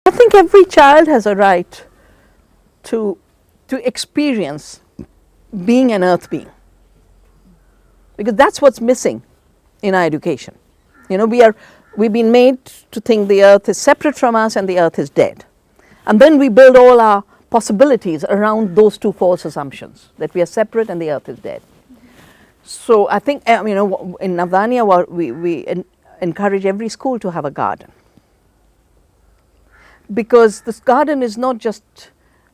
I think every child has a right to experience being an earth being, because that's what's missing in our education. You know, we've been made to think the earth is separate from us and the earth is dead. And then we build all our possibilities around those two false assumptions, that we are separate and the earth is dead. So I think, you know, in Navdanya, we encourage every school to have a garden. Because this garden is not just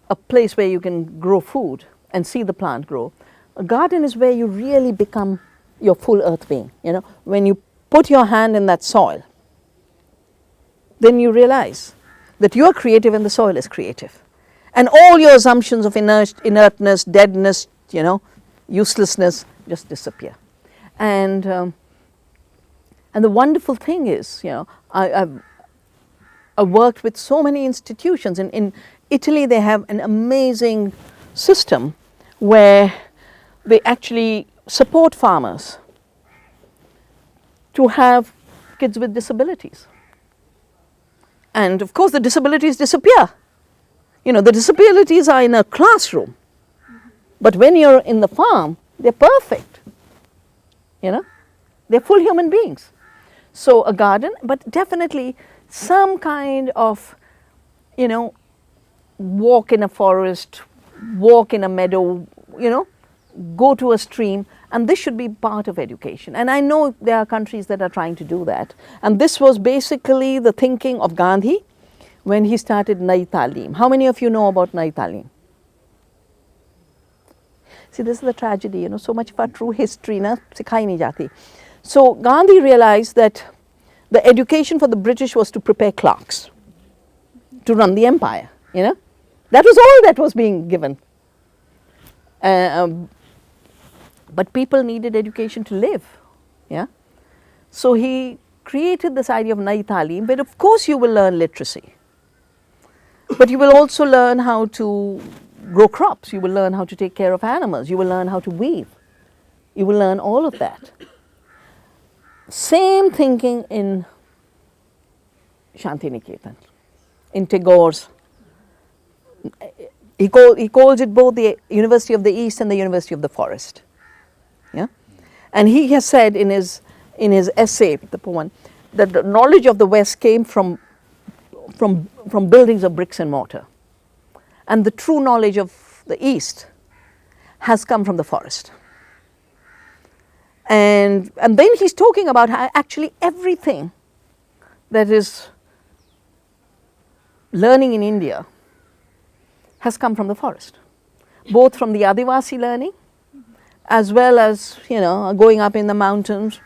a place where you can grow food and see the plant grow. A garden is where you really become your full earth being. You know, when you put your hand in that soil, then you realize that you are creative and the soil is creative. And all your assumptions of inertness, deadness, you know, uselessness just disappear. And the wonderful thing is, you know, I've worked with so many institutions. In Italy, they have an amazing system where they actually support farmers to have kids with disabilities. And of course, the disabilities disappear. You know, the disabilities are in a classroom. But when you're in the farm, they're perfect. You know, they're full human beings. So a garden, but definitely some kind of, you know, walk in a forest, walk in a meadow, you know, go to a stream, and this should be part of education. And I know there are countries that are trying to do that. And this was basically the thinking of Gandhi when he started Nai Talim. How many of you know about Nai Talim? See, this is the tragedy, you know, so much of our true history na sikhai nahi jati. So Gandhi realized that the education for the British was to prepare clerks to run the empire, you know. That was all that was being given. But people needed education to live, yeah. So he created this idea of Nai Talim, but of course you will learn literacy. But you will also learn how to grow crops, you will learn how to take care of animals, you will learn how to weave, you will learn all of that. Same thinking in Shantiniketan, in Tagore's. He calls it both the University of the East and the University of the Forest. Yeah? And he has said in his essay, the one, that the knowledge of the West came from buildings of bricks and mortar. And the true knowledge of the East has come from the forest. And then he's talking about how actually everything that is learning in India has come from the forest, both from the Adivasi learning as well as, you know, going up in the mountains,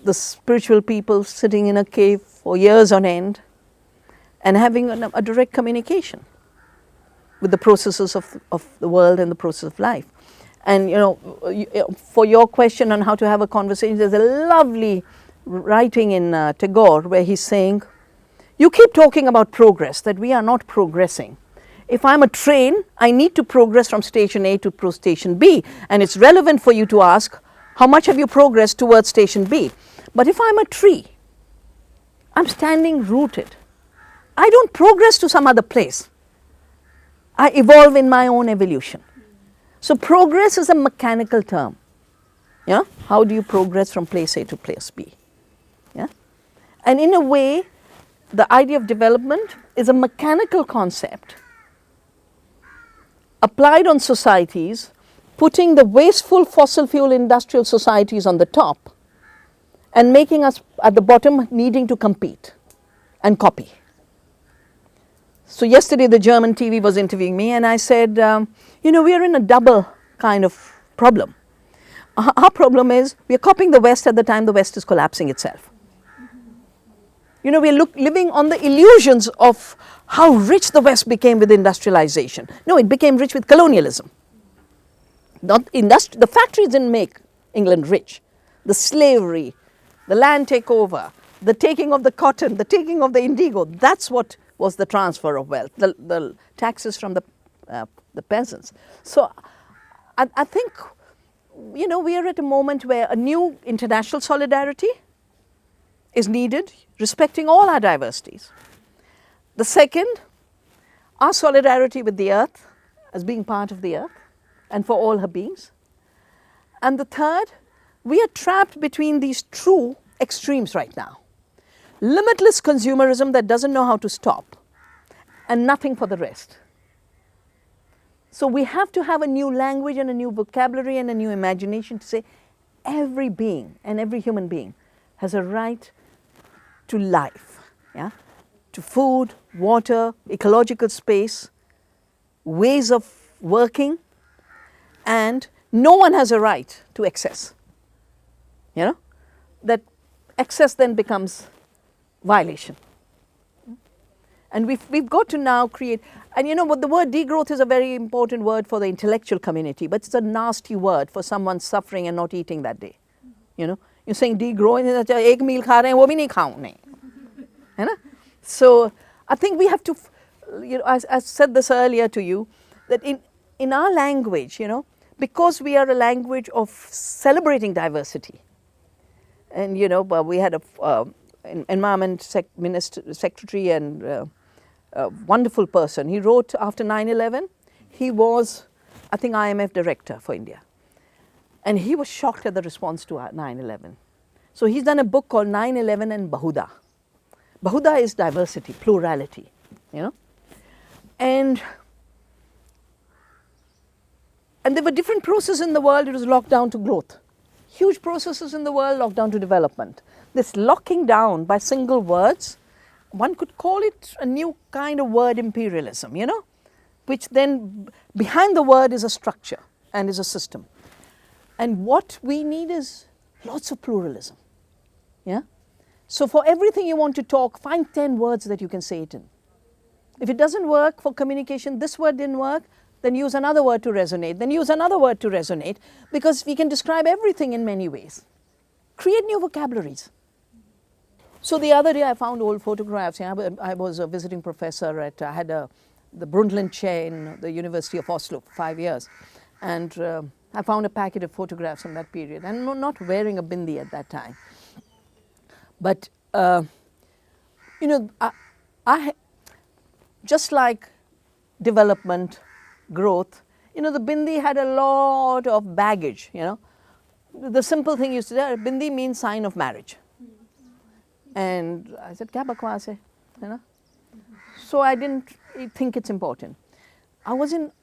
the spiritual people sitting in a cave for years on end and having a direct communication with the processes of the world and the process of life. And, you know, for your question on how to have a conversation, there's a lovely writing in Tagore where he's saying, you keep talking about progress, that we are not progressing. If I'm a train, I need to progress from station A to station B. And it's relevant for you to ask, how much have you progressed towards station B? But if I'm a tree, I'm standing rooted. I don't progress to some other place. I evolve in my own evolution. So progress is a mechanical term. Yeah? How do you progress from place A to place B? Yeah? And in a way, the idea of development is a mechanical concept applied on societies, putting the wasteful fossil fuel industrial societies on the top and making us at the bottom needing to compete and copy. So yesterday the German TV was interviewing me and I said, you know, we are in a double kind of problem. Our problem is we are copying the West at the time the West is collapsing itself. You know, we are living on the illusions of how rich the West became with industrialization. No, it became rich with colonialism. The factories didn't make England rich. The slavery, the land takeover, the taking of the cotton, the taking of the indigo, that's what was the transfer of wealth, the taxes from the peasants. So I think, you know, we are at a moment where a new international solidarity is needed, respecting all our diversities. The second, our solidarity with the earth as being part of the earth and for all her beings. And the third, we are trapped between these true extremes right now. Limitless consumerism that doesn't know how to stop, and nothing for the rest. So we have to have a new language and a new vocabulary and a new imagination to say every being and every human being has a right to life, yeah? To food, water, ecological space, ways of working, and no one has a right to excess. You know, that excess then becomes violation. And we've got to now create, and you know what, the word degrowth is a very important word for the intellectual community, but it's a nasty word for someone suffering and not eating that day. You know, you're saying degrowing, ek meal kha rahe hain, wo bhi nahi khaunge. Hai na? So I think we have to, you know, I said this earlier to you, that in our language, you know, because we are a language of celebrating diversity, and you know, we had a environment secretary and a wonderful person. He wrote after 9/11. He was, I think, IMF director for India, and he was shocked at the response to 9/11. So he's done a book called 9/11 and Bahuda. Bahuda is diversity, plurality, you know, and there were different processes in the world. It was locked down to growth. Huge processes in the world locked down to development. This locking down by single words, one could call it a new kind of word imperialism, you know, which then behind the word is a structure and is a system. And what we need is lots of pluralism, yeah. So for everything you want to talk, find 10 words that you can say it in. If it doesn't work for communication, this word didn't work, then use another word to resonate, then use another word to resonate, because we can describe everything in many ways. Create new vocabularies. So the other day I found old photographs. I was a visiting professor at, I had the Brundtland chair in the University of Oslo for 5 years. And I found a packet of photographs from that period. And not wearing a bindi at that time. But, you know, I just like development, growth, you know, the bindi had a lot of baggage, you know. The simple thing used to say, bindi means sign of marriage. And I said, kya bakwas hai, you know. So I didn't think it's important. I was in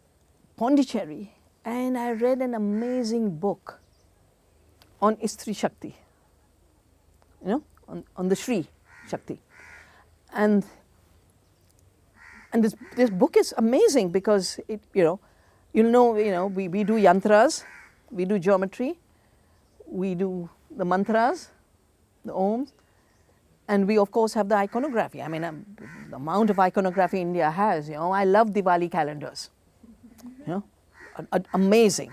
Pondicherry and I read an amazing book on Istri Shakti, you know, on the Shri Shakti. And this book is amazing because it, we do yantras, we do geometry, we do the mantras, the oms, and we of course have the iconography. I mean, the amount of iconography India has, you know, I love Diwali calendars, you know, amazing,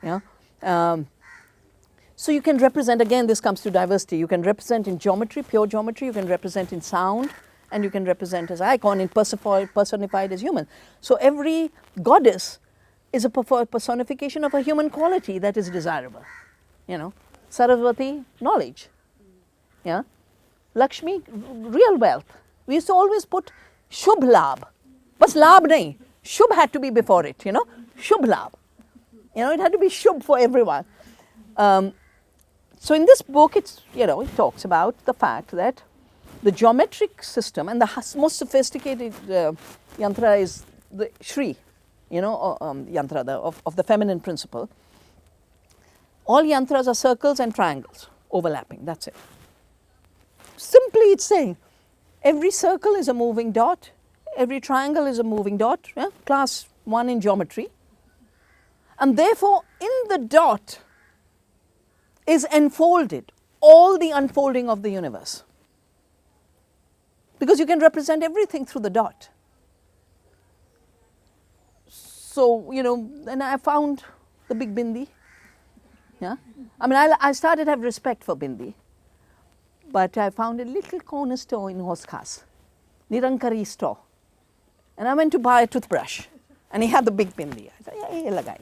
you know. So you can represent, again, this comes to diversity, you can represent in geometry, pure geometry, you can represent in sound, and you can represent as icon and personified as human. So every goddess is a personification of a human quality that is desirable. You know, Saraswati, knowledge. Yeah, Lakshmi, real wealth. We used to always put Shubh Labh. Bas Labh nahi. Shubh had to be before it, you know. Shubh Labh. You know, it had to be Shubh for everyone. So in this book, it's, you know, it talks about the fact that the geometric system, and the most sophisticated yantra is the Shri, you know, yantra of the feminine principle. All yantras are circles and triangles overlapping, that's it. Simply it's saying every circle is a moving dot, every triangle is a moving dot, yeah? Class 1 in geometry. And therefore in the dot is enfolded all the unfolding of the universe. Because you can represent everything through the dot. So, you know, and I found the big bindi. Yeah? I mean, I started to have respect for bindi. But I found a little corner store in Hoskas, Nirankari store. And I went to buy a toothbrush. And he had the big bindi. I said, yeah, lagai.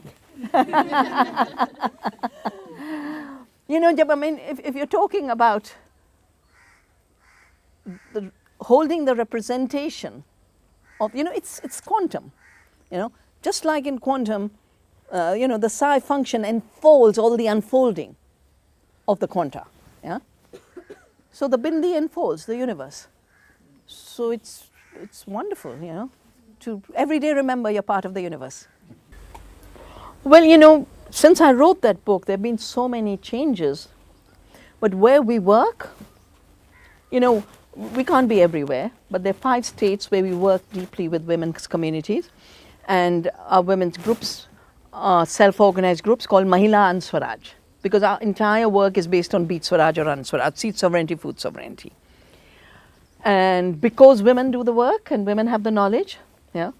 You know, I mean, if you're talking about holding the representation of, it's quantum, just like in quantum, the psi function enfolds all the unfolding of the quanta, yeah. So the bindi enfolds the universe. So it's wonderful, to every day remember you're part of the universe. Well, since I wrote that book, there have been so many changes. But where we work, we can't be everywhere, but there are 5 states where we work deeply with women's communities. And our women's groups are self-organized groups called Mahila and Swaraj, because our entire work is based on Beat Swaraj or Run Swaraj, seed sovereignty, food sovereignty. And because women do the work and women have the knowledge, yeah,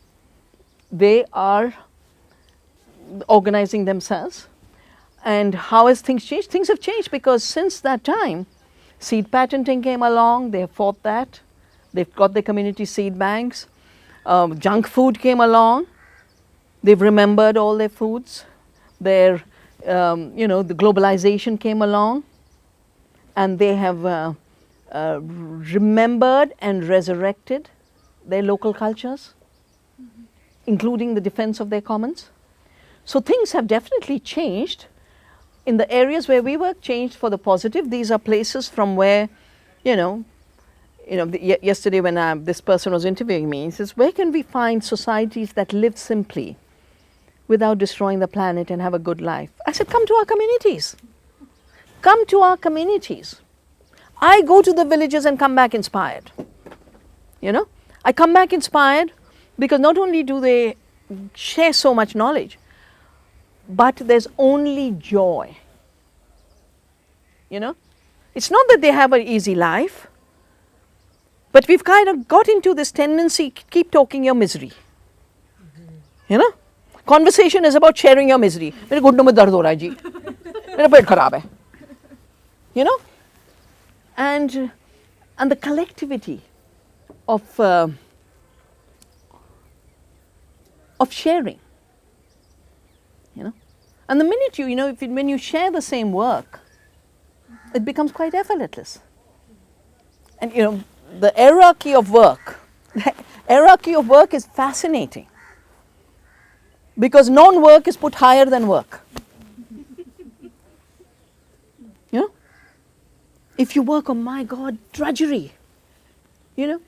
they are organizing themselves. And how has things changed? Things have changed because since that time, seed patenting came along, they have fought that. They've got their community seed banks. Junk food came along. They've remembered all their foods. The globalization came along. And they have remembered and resurrected their local cultures, including the defense of their commons. So things have definitely changed. In the areas where we work, changed for the positive. These are places from where, yesterday when this person was interviewing me, he says, where can we find societies that live simply without destroying the planet and have a good life? I said, come to our communities. Come to our communities. I go to the villages and come back inspired. I come back inspired because not only do they share so much knowledge, but there's only joy. It's not that they have an easy life, but we've kind of got into this tendency, keep talking your misery. Conversation is about sharing your misery. मेरे घुटनों में दर्द हो रहा है जी, मेरा पेट खराब है. And the collectivity of sharing. And the minute when you share the same work, it becomes quite effortless. And the hierarchy of work is fascinating because non-work is put higher than work. If you work, oh my God, drudgery, And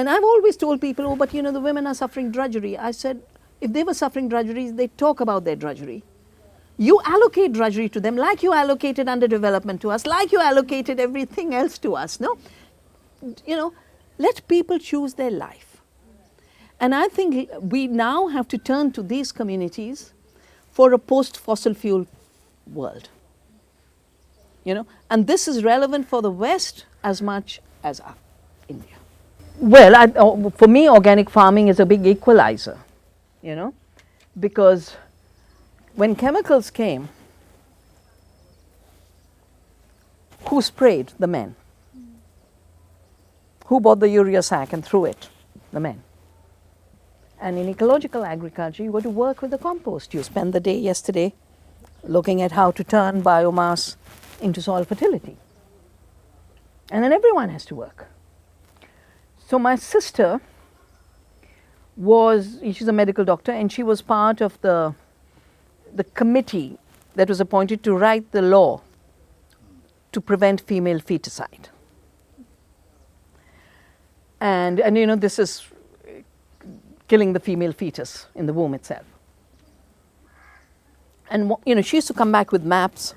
I've always told people, oh, but the women are suffering drudgery. I said, if they were suffering drudgery, they'd talk about their drudgery. You allocate drudgery to them like you allocated underdevelopment to us, like you allocated everything else to us, no? Let people choose their life. And I think we now have to turn to these communities for a post-fossil fuel world. And this is relevant for the West as much as India. Well, for me, organic farming is a big equalizer, because when chemicals came, who sprayed? The men. Who bought the urea sack and threw it? The men. And in ecological agriculture, you go to work with the compost. You spend the day yesterday looking at how to turn biomass into soil fertility. And then everyone has to work. So my sister she's a medical doctor, and she was part of the committee that was appointed to write the law to prevent female feticide. And this is killing the female fetus in the womb itself. And she used to come back with maps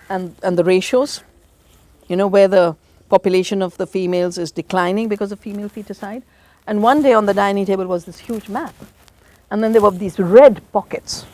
and the ratios, where the population of the females is declining because of female feticide. And one day on the dining table was this huge map. And then there were these red pockets